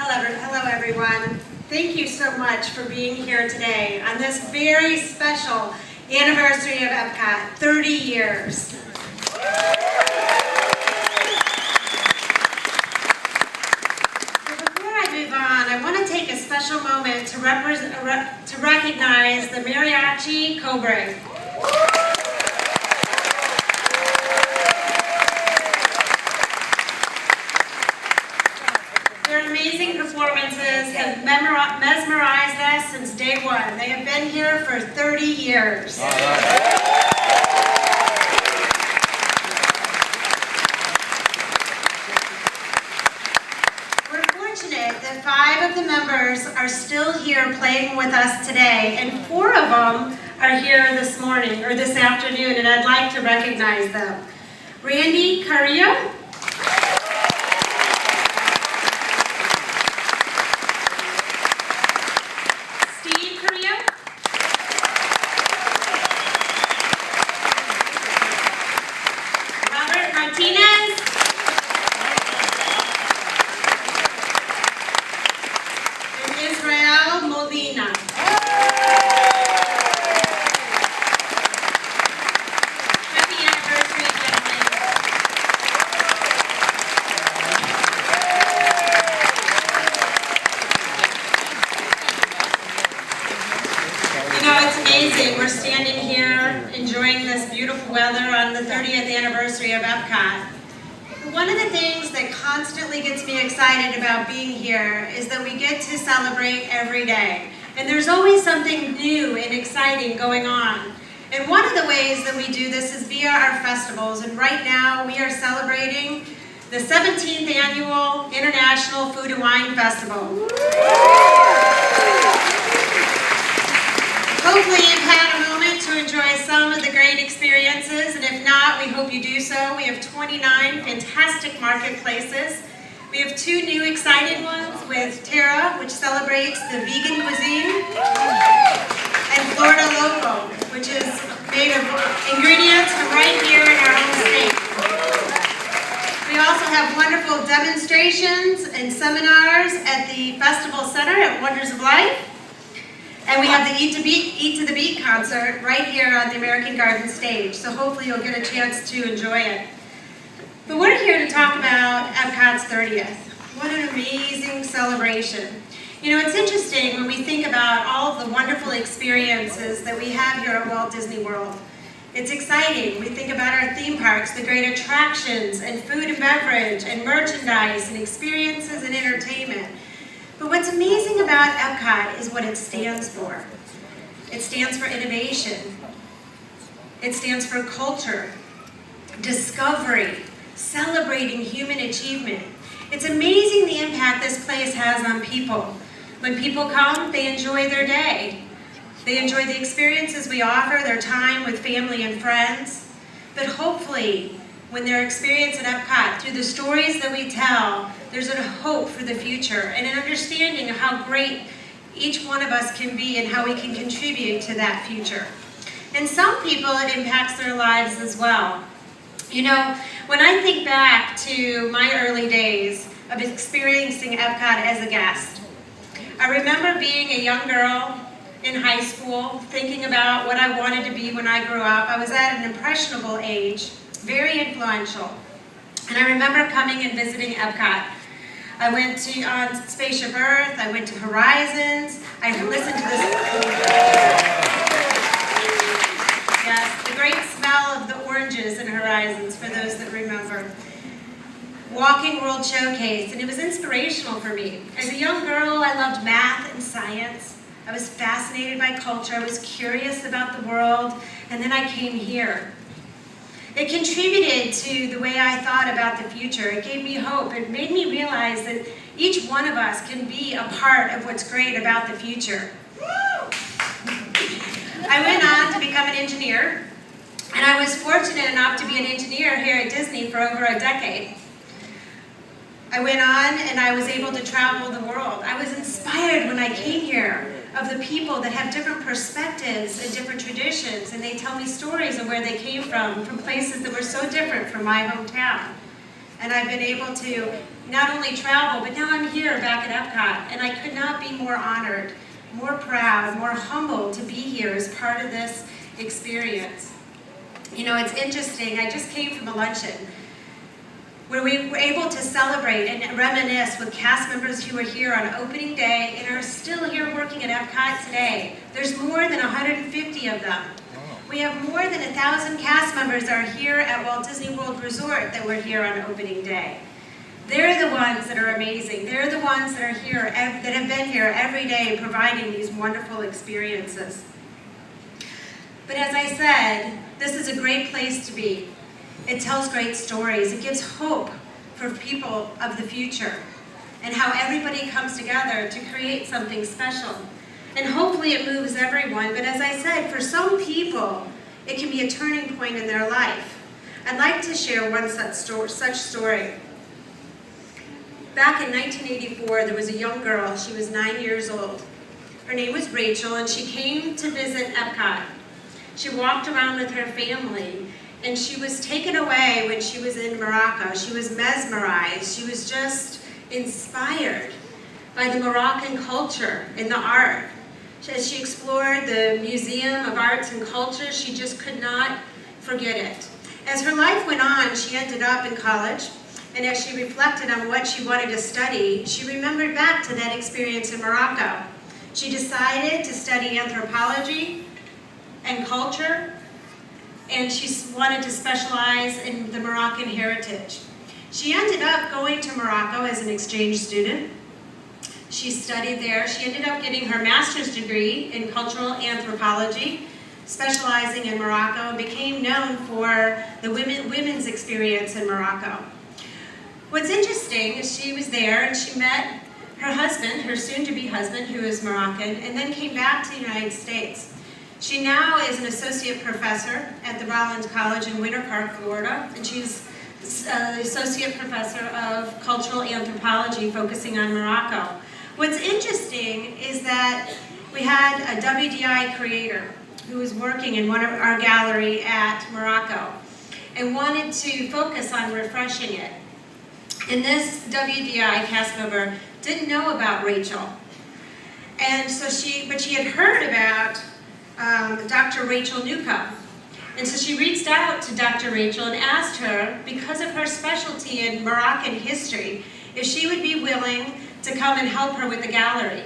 Hello everyone. Thank you so much for being here today on this very special anniversary of EPCOT, 30 years. Before I move on, I want to take a special moment to recognize the Mariachi Cobra. Their amazing performances have mesmerized us since day one. They have been here for 30 years. We're fortunate that 5 of the members are still here playing with us today, and 4 of them are here this morning, or this afternoon, and I'd like to recognize them. Randy Carrillo, we're standing here enjoying this beautiful weather on the 30th anniversary of EPCOT. One of the things that constantly gets me excited about being here is that we get to celebrate every day. And there's always something new and exciting going on. And one of the ways that we do this is via our festivals. And right now we are celebrating the 17th Annual International Food and Wine Festival. Hopefully you've had a moment to enjoy some of the great experiences, and if not, we hope you do so. We have 29 fantastic marketplaces. We have 2 new exciting ones with Terra, which celebrates the vegan cuisine, and Florida Local, which is made of ingredients from right here in our own state. We also have wonderful demonstrations and seminars at the Festival Center at Wonders of Life. And we have the Eat to the Beat concert right here on the American Garden stage. So hopefully you'll get a chance to enjoy it. But we're here to talk about EPCOT's 30th. What an amazing celebration. You know, it's interesting when we think about all of the wonderful experiences that we have here at Walt Disney World. It's exciting. We think about our theme parks, the great attractions, and food and beverage, and merchandise, and experiences and entertainment. But what's amazing about EPCOT is what it stands for. It stands for innovation. It stands for culture, discovery, celebrating human achievement. It's amazing the impact this place has on people. When people come, they enjoy their day. They enjoy the experiences we offer, their time with family and friends. But hopefully, when their experience at EPCOT, through the stories that we tell, there's a hope for the future and an understanding of how great each one of us can be and how we can contribute to that future. And some people, it impacts their lives as well. You know, when I think back to my early days of experiencing EPCOT as a guest, I remember being a young girl in high school, thinking about what I wanted to be when I grew up. I was at an impressionable age, very influential. And I remember coming and visiting EPCOT. I went on Spaceship Earth, I went to Horizons, I listened to this, yes, the great smell of the oranges in Horizons, for those that remember. Walking World Showcase, and it was inspirational for me. As a young girl, I loved math and science. I was fascinated by culture, I was curious about the world, and then I came here. It contributed to the way I thought about the future. It gave me hope. It made me realize that each one of us can be a part of what's great about the future. I went on to become an engineer, and I was fortunate enough to be an engineer here at Disney for over a decade. I went on and I was able to travel the world. I was inspired when I came here of the people that have different perspectives and different traditions, and they tell me stories of where they came from places that were so different from my hometown. And I've been able to not only travel, but now I'm here back at EPCOT, and I could not be more honored, more proud, more humbled to be here as part of this experience. You know, it's interesting, I just came from a luncheon where we were able to celebrate and reminisce with cast members who were here on opening day and are still here working at EPCOT today. There's more than 150 of them. We have more than 1,000 cast members that are here at Walt Disney World Resort that were here on opening day. They're the ones that are amazing. They're the ones that are here, that have been here every day providing these wonderful experiences. But as I said, this is a great place to be. It tells great stories. It gives hope for people of the future and how everybody comes together to create something special. And hopefully it moves everyone, but as I said, for some people, it can be a turning point in their life. I'd like to share one such story. Back in 1984, there was a young girl. She was 9 years old. Her name was Rachel, and she came to visit EPCOT. She walked around with her family, and she was taken away when she was in Morocco. She was mesmerized. She was just inspired by the Moroccan culture and the art. As she explored the Museum of Arts and Culture, she just could not forget it. As her life went on, she ended up in college, and as she reflected on what she wanted to study, she remembered back to that experience in Morocco. She decided to study anthropology and culture, and she wanted to specialize in the Moroccan heritage. She ended up going to Morocco as an exchange student. She studied there. She ended up getting her master's degree in cultural anthropology, specializing in Morocco, and became known for the women's experience in Morocco. What's interesting is she was there and she met her husband, her soon-to-be husband, who is Moroccan, and then came back to the United States. She now is an associate professor at the Rollins College in Winter Park, Florida, and she's the associate professor of cultural anthropology focusing on Morocco. What's interesting is that we had a WDI creator who was working in one of our gallery at Morocco and wanted to focus on refreshing it. And this WDI cast member didn't know about Rachel. And so but she had heard about Dr. Rachel Newcomb. And so she reached out to Dr. Rachel and asked her, because of her specialty in Moroccan history, if she would be willing to come and help her with the gallery.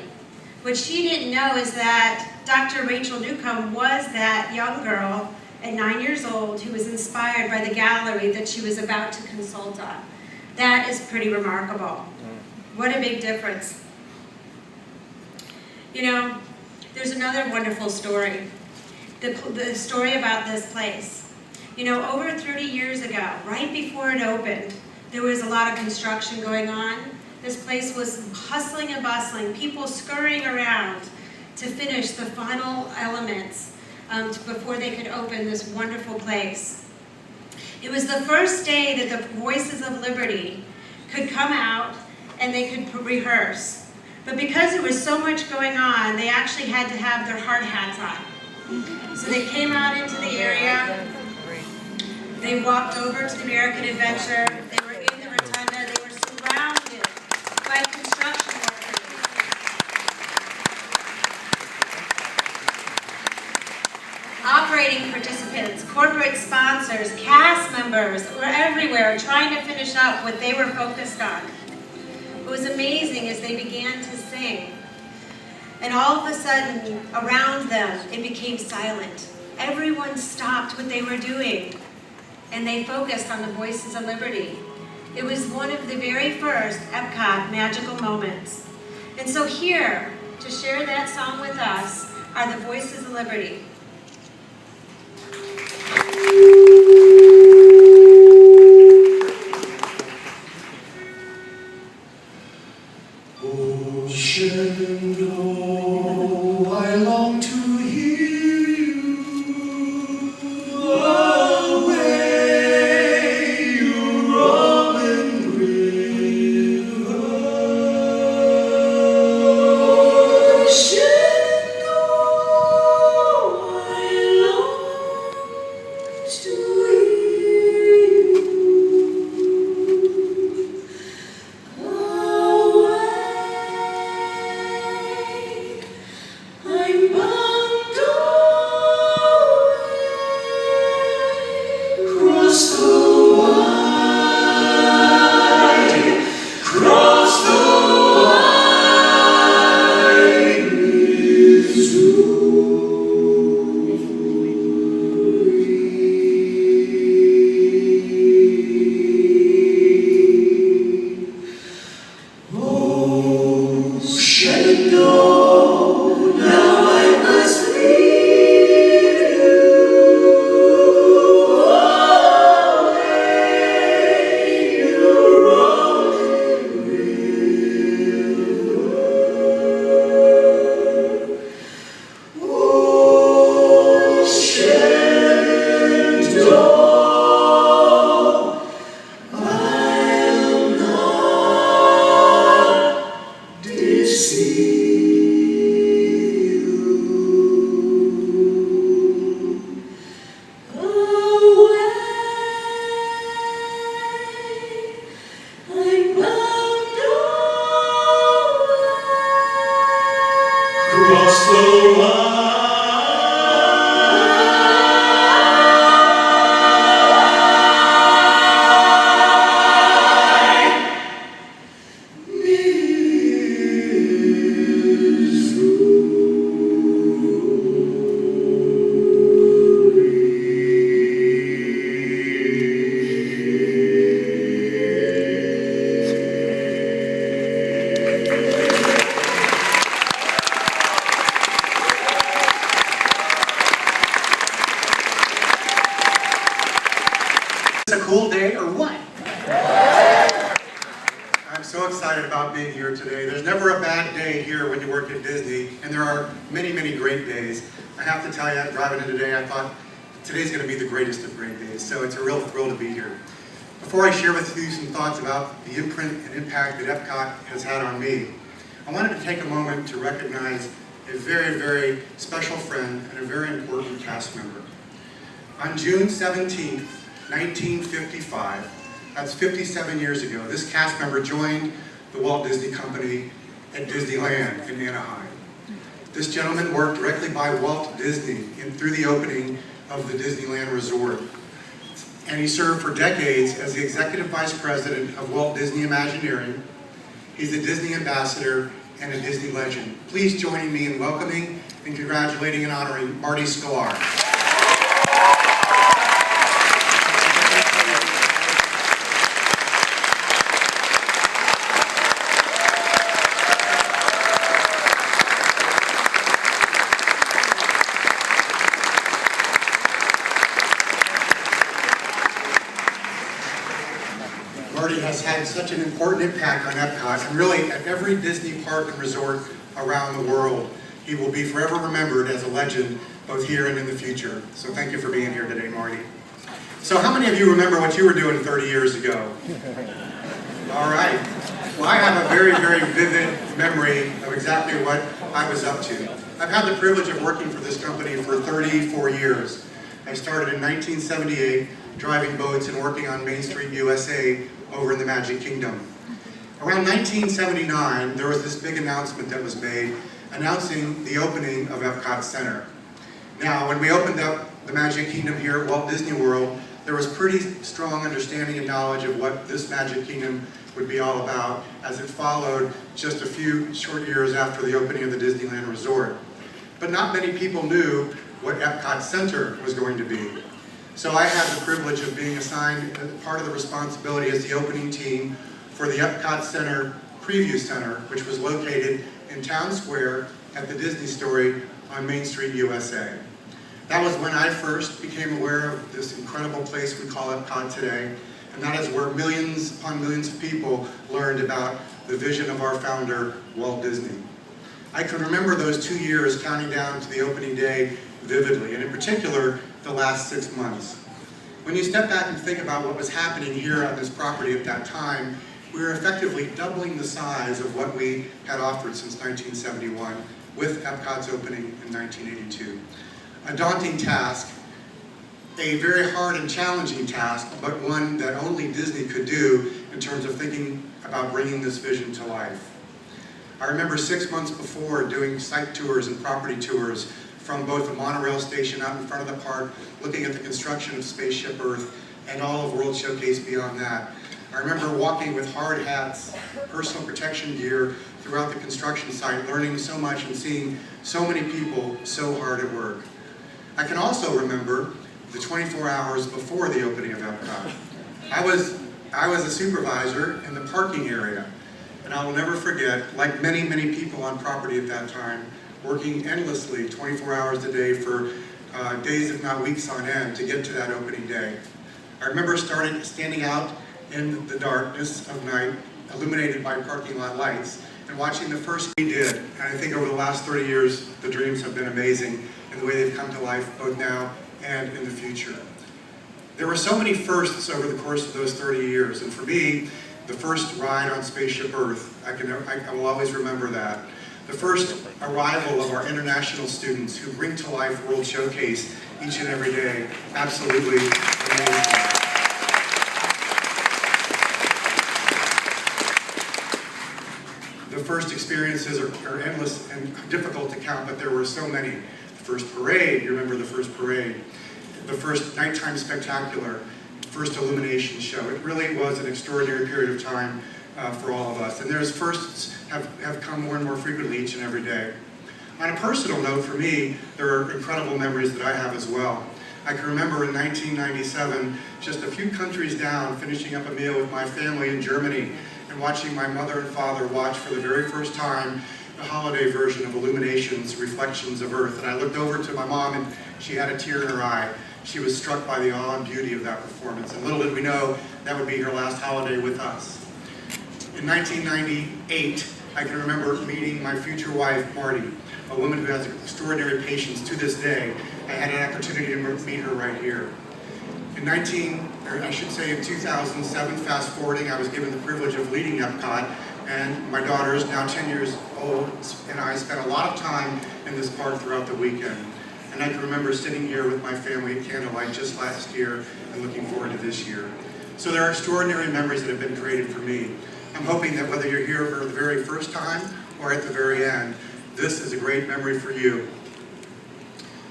What she didn't know is that Dr. Rachel Newcomb was that young girl at 9 years old who was inspired by the gallery that she was about to consult on. That is pretty remarkable. What a big difference. You know, there's another wonderful story. The story about this place. You know, over 30 years ago, right before it opened, there was a lot of construction going on. This place was hustling and bustling, people scurrying around to finish the final elements before they could open this wonderful place. It was the first day that the Voices of Liberty could come out and they could rehearse. But because there was so much going on, they actually had to have their hard hats on. So they came out into the area, they walked over to the American Adventure, they were in the rotunda, they were surrounded by construction workers. Operating participants, corporate sponsors, cast members were everywhere trying to finish up what they were focused on. What was amazing is they began to sing. And all of a sudden, around them, it became silent. Everyone stopped what they were doing, and they focused on the Voices of Liberty. It was one of the very first EPCOT magical moments. And so here, to share that song with us, are the Voices of Liberty. Shenandoah, I long to hear you away, you rolling river. Shenandoah, I long to hear you. know now I must leave you away, you rolling river. Oh, Shenandoah, I'll not deceive you. Away, I'm bound away. Cross the line. Is it a cool day or what? I'm so excited about being here today. There's never a bad day here when you work at Disney, and there are many, many great days. I have to tell you, driving in today, I thought today's going to be the greatest of great days, so it's a real thrill to be here. Before I share with you some thoughts about the imprint and impact that EPCOT has had on me, I wanted to take a moment to recognize a very, very special friend and a very important cast member. On June 17th, 1955, that's 57 years ago, this cast member joined the Walt Disney Company at Disneyland in Anaheim. This gentleman worked directly by Walt Disney through the opening of the Disneyland Resort. And he served for decades as the Executive Vice President of Walt Disney Imagineering. He's a Disney ambassador and a Disney legend. Please join me in welcoming and congratulating and honoring Marty Sklar. Marty has had such an important impact on EPCOT, and really at every Disney park and resort around the world. He will be forever remembered as a legend, both here and in the future. So thank you for being here today, Marty. So how many of you remember what you were doing 30 years ago? All right. Well, I have a very, very vivid memory of exactly what I was up to. I've had the privilege of working for this company for 34 years. I started in 1978, driving boats and working on Main Street, USA, over in the Magic Kingdom. Around 1979, there was this big announcement that was made announcing the opening of EPCOT Center. Now, when we opened up the Magic Kingdom here at Walt Disney World, there was pretty strong understanding and knowledge of what this Magic Kingdom would be all about, as it followed just a few short years after the opening of the Disneyland Resort. But not many people knew what EPCOT Center was going to be. So I had the privilege of being assigned part of the responsibility as the opening team for the EPCOT Center Preview Center, which was located in Town Square at the Disney Story on Main Street, USA. That was when I first became aware of this incredible place we call EPCOT today, and that is where millions upon millions of people learned about the vision of our founder, Walt Disney. I can remember those 2 years counting down to the opening day vividly, and in particular, the last 6 months. When you step back and think about what was happening here on this property at that time, we were effectively doubling the size of what we had offered since 1971 with EPCOT's opening in 1982. A daunting task, a very hard and challenging task, but one that only Disney could do in terms of thinking about bringing this vision to life. I remember 6 months before doing site tours and property tours from both the monorail station out in front of the park, looking at the construction of Spaceship Earth and all of World Showcase beyond that. I remember walking with hard hats, personal protection gear throughout the construction site, learning so much and seeing so many people so hard at work. I can also remember the 24 hours before the opening of EPCOT. I was a supervisor in the parking area, And I will never forget, like many, many people on property at that time, working endlessly, 24 hours a day for days, if not weeks on end, to get to that opening day. I remember standing out in the darkness of night, illuminated by parking lot lights, and watching the first we did. And I think over the last 30 years, the dreams have been amazing in the way they've come to life, both now and in the future. There were so many firsts over the course of those 30 years, and for me, the first ride on Spaceship Earth, I will always remember that. The first arrival of our international students who bring to life World Showcase each and every day, absolutely amazing. The first experiences are endless and difficult to count, but there were so many. The first parade, you remember the first parade. The first nighttime spectacular, first illumination show. It really was an extraordinary period of time for all of us. And those firsts have come more and more frequently each and every day. On a personal note, for me, there are incredible memories that I have as well. I can remember in 1997, just a few countries down, finishing up a meal with my family in Germany and watching my mother and father watch for the very first time the holiday version of Illumination's Reflections of Earth. And I looked over to my mom and she had a tear in her eye. She was struck by the awe and beauty of that performance. And little did we know that would be her last holiday with us. In 1998, I can remember meeting my future wife, Marty, a woman who has extraordinary patience to this day. I had an opportunity to meet her right here. In 2007, fast forwarding, I was given the privilege of leading EPCOT, and my daughters, now 10 years old, and I spent a lot of time in this park throughout the weekend. And I can remember sitting here with my family at candlelight just last year and looking forward to this year. So there are extraordinary memories that have been created for me. I'm hoping that whether you're here for the very first time or at the very end, this is a great memory for you.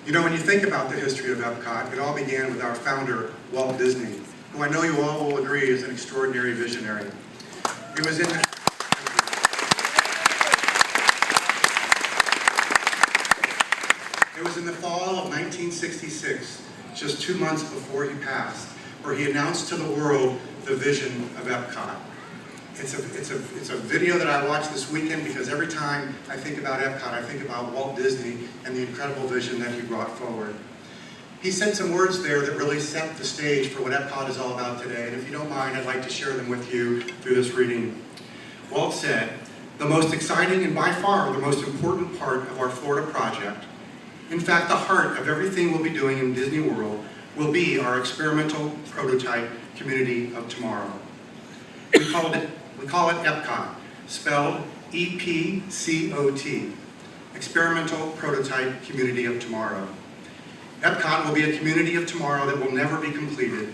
You know, when you think about the history of EPCOT, it all began with our founder, Walt Disney, who I know you all will agree is an extraordinary visionary. It was in the fall of 1966, just 2 months before he passed, where he announced to the world the vision of EPCOT. It's a video that I watched this weekend because every time I think about EPCOT, I think about Walt Disney and the incredible vision that he brought forward. He said some words there that really set the stage for what EPCOT is all about today, and if you don't mind, I'd like to share them with you through this reading. Walt said, "The most exciting and by far the most important part of our Florida project, in fact the heart of everything we'll be doing in Disney World, will be our experimental prototype community of tomorrow. We call it EPCOT, spelled EPCOT, Experimental Prototype Community of Tomorrow. EPCOT will be a community of tomorrow that will never be completed,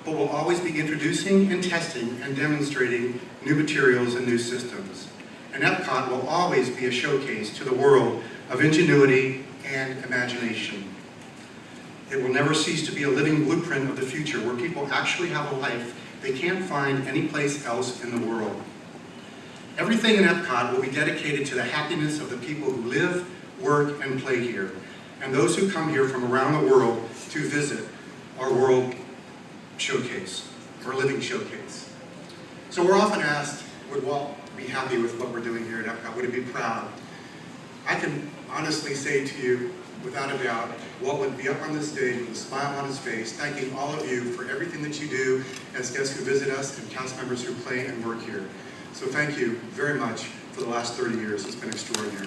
but will always be introducing and testing and demonstrating new materials and new systems. And EPCOT will always be a showcase to the world of ingenuity and imagination. It will never cease to be a living blueprint of the future where people actually have a life they can't find anyplace else in the world. Everything in EPCOT will be dedicated to the happiness of the people who live, work, and play here, and those who come here from around the world to visit our World Showcase, our living showcase." So we're often asked, would Walt be happy with what we're doing here at EPCOT? Would he be proud? I can honestly say to you, without a doubt, Walt would be up on this stage with a smile on his face, thanking all of you for everything that you do as guests who visit us and cast members who play and work here. So thank you very much for the last 30 years. It's been extraordinary.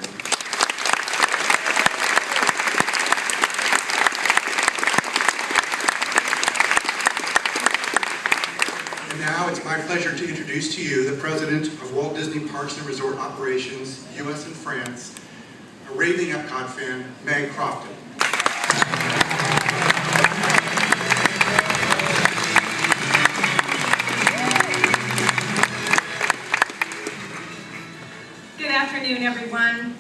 And now it's my pleasure to introduce to you the President of Walt Disney Parks and Resort Operations, US and France, a raving EPCOT fan, Meg Crofton. Good afternoon, everyone.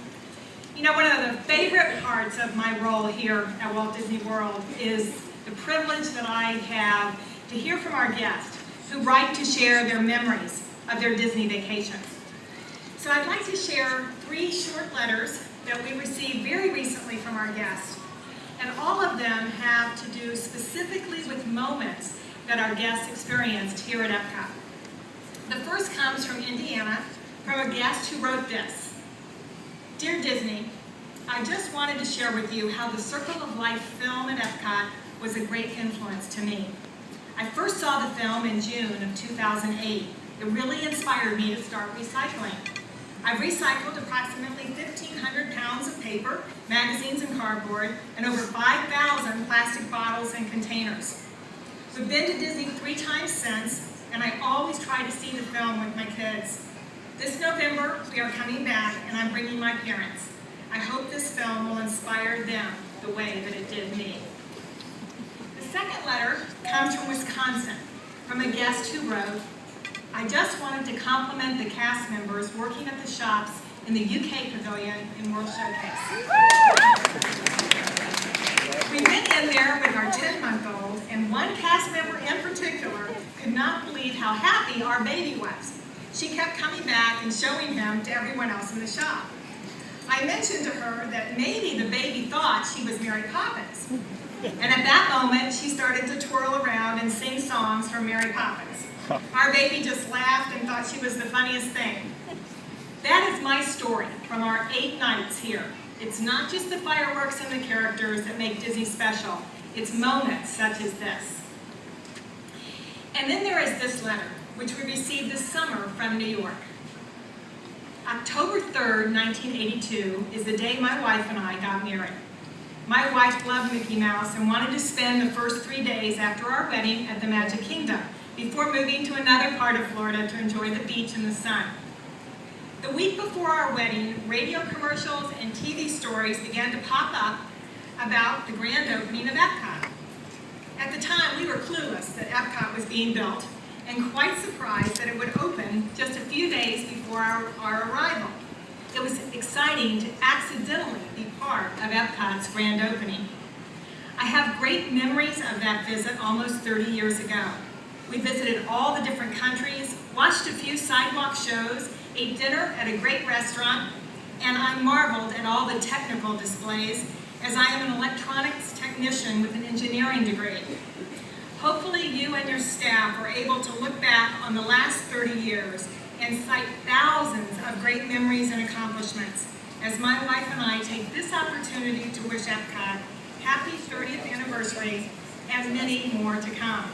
You know, one of the favorite parts of my role here at Walt Disney World is the privilege that I have to hear from our guests who write to share their memories of their Disney vacations. So I'd like to share 3 short letters that we received very recently from our guests. And all of them have to do specifically with moments that our guests experienced here at EPCOT. The first comes from Indiana, from a guest who wrote this. Dear Disney, I just wanted to share with you how the Circle of Life film at EPCOT was a great influence to me. I first saw the film in June of 2008. It really inspired me to start recycling. I've recycled approximately 1,500 pounds of paper, magazines and cardboard, and over 5,000 plastic bottles and containers. We've been to Disney 3 times since, and I always try to see the film with my kids. This November, we are coming back, and I'm bringing my parents. I hope this film will inspire them the way that it did me. The second letter comes from Wisconsin, from a guest who wrote, I just wanted to compliment the cast members working at the shops in the UK Pavilion in World Showcase. We went in there with our 10-month-old, and one cast member in particular could not believe how happy our baby was. She kept coming back and showing him to everyone else in the shop. I mentioned to her that maybe the baby thought she was Mary Poppins. And at that moment, she started to twirl around and sing songs from Mary Poppins. Our baby just laughed and thought she was the funniest thing. That is my story from our 8 nights here. It's not just the fireworks and the characters that make Disney special. It's moments such as this. And then there is this letter, which we received this summer from New York. October 3rd, 1982 is the day my wife and I got married. My wife loved Mickey Mouse and wanted to spend the first 3 days after our wedding at the Magic Kingdom before moving to another part of Florida to enjoy the beach and the sun. The week before our wedding, radio commercials and TV stories began to pop up about the grand opening of EPCOT. At the time, we were clueless that EPCOT was being built and quite surprised that it would open just a few days before our arrival. It was exciting to accidentally be part of EPCOT's grand opening. I have great memories of that visit almost 30 years ago. We visited all the different countries, watched a few sidewalk shows, ate dinner at a great restaurant, and I marveled at all the technical displays as I am an electronics technician with an engineering degree. Hopefully you and your staff are able to look back on the last 30 years and cite thousands of great memories and accomplishments as my wife and I take this opportunity to wish EPCOT happy 30th anniversary and many more to come.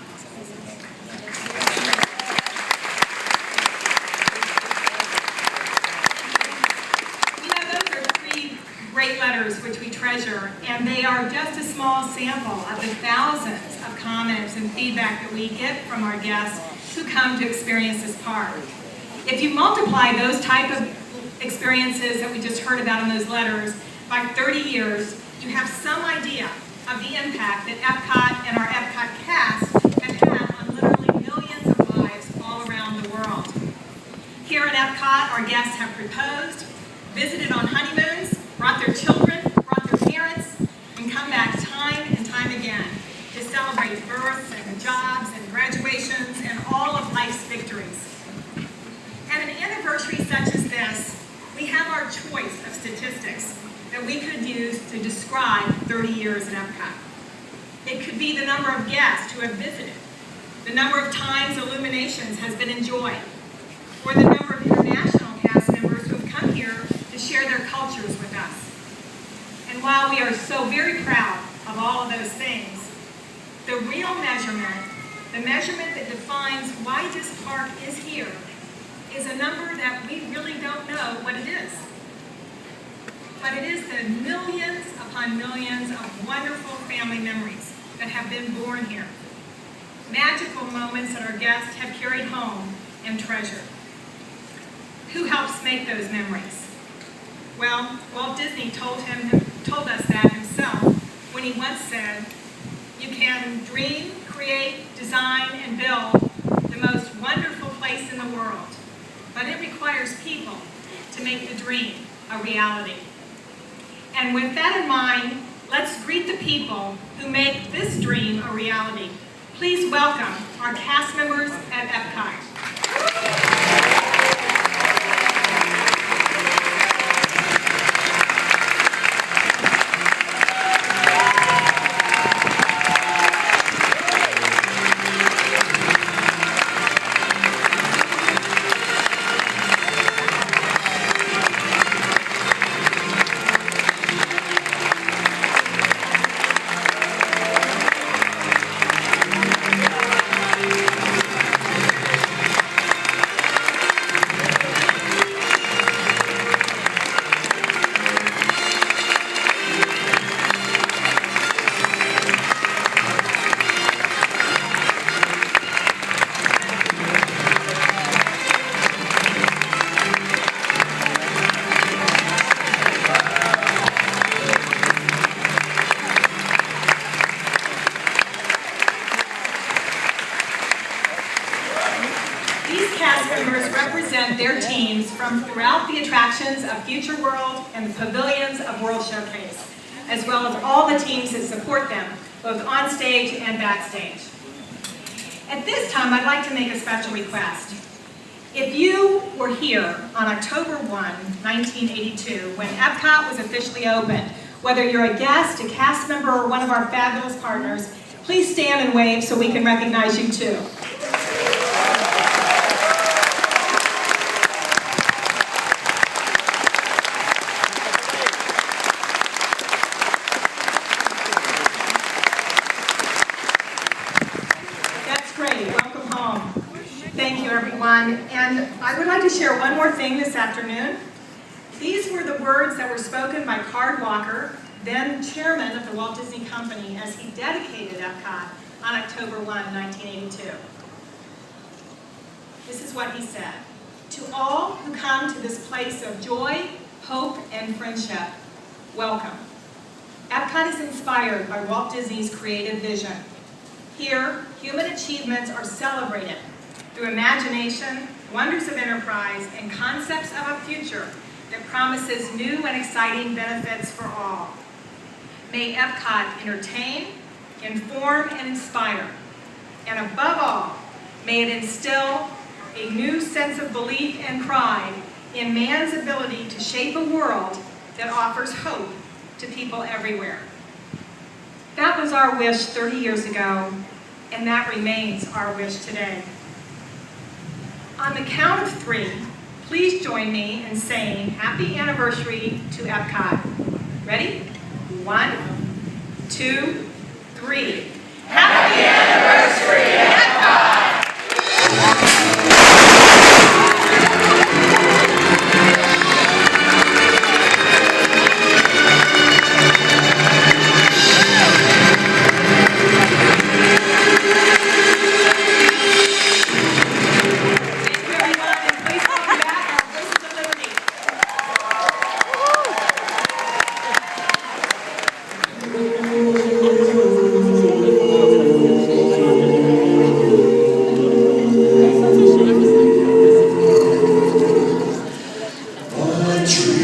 Great letters which we treasure, and they are just a small sample of the thousands of comments and feedback that we get from our guests who come to experience this park. If you multiply those type of experiences that we just heard about in those letters by 30 years, you have some idea of the impact that EPCOT and our EPCOT cast have had on literally millions of lives all around the world. Here at EPCOT, our guests have proposed, visited on honeymoons, brought their children, brought their parents, and come back time and time again to celebrate births and jobs and graduations and all of life's victories. At an anniversary such as this, we have our choice of statistics that we could use to describe 30 years at EPCOT. It could be the number of guests who have visited, the number of times Illuminations has been enjoyed, or the number of international cast members who have come here to share their cultures with us. And while we are so very proud of all of those things, the real measurement, the measurement that defines why this park is here, is a number that we really don't know what it is. But it is the millions upon millions of wonderful family memories that have been born here. Magical moments that our guests have carried home and treasured. Who helps make those memories? Well, Walt Disney told us that himself when he once said, you can dream, create, design, and build the most wonderful place in the world, but it requires people to make the dream a reality. And with that in mind, let's greet the people who make this dream a reality. Please welcome our cast members at EPCOT. from throughout the attractions of Future World and the pavilions of World Showcase, as well as all the teams that support them, both on stage and backstage. At this time, I'd like to make a special request. If you were here on October 1, 1982, when EPCOT was officially opened, whether you're a guest, a cast member, or one of our fabulous partners, please stand and wave so we can recognize you too. That's great. Welcome home. Thank you, everyone. And I would like to share one more thing this afternoon. These were the words that were spoken by Card Walker, then chairman of the Walt Disney Company, as he dedicated EPCOT on October 1, 1982. This is what he said: "To all who come to this place of joy, hope, and friendship, welcome. EPCOT is inspired by Walt Disney's creative vision. Here, human achievements are celebrated through imagination, wonders of enterprise, and concepts of a future that promises new and exciting benefits for all. May EPCOT entertain, inform, and inspire. And above all, may it instill a new sense of belief and pride in man's ability to shape a world that offers hope to people everywhere." That was our wish 30 years ago, and that remains our wish today. On the count of 3, please join me in saying happy anniversary to EPCOT. Ready? 1, 2, 3. Happy anniversary, EPCOT! A tree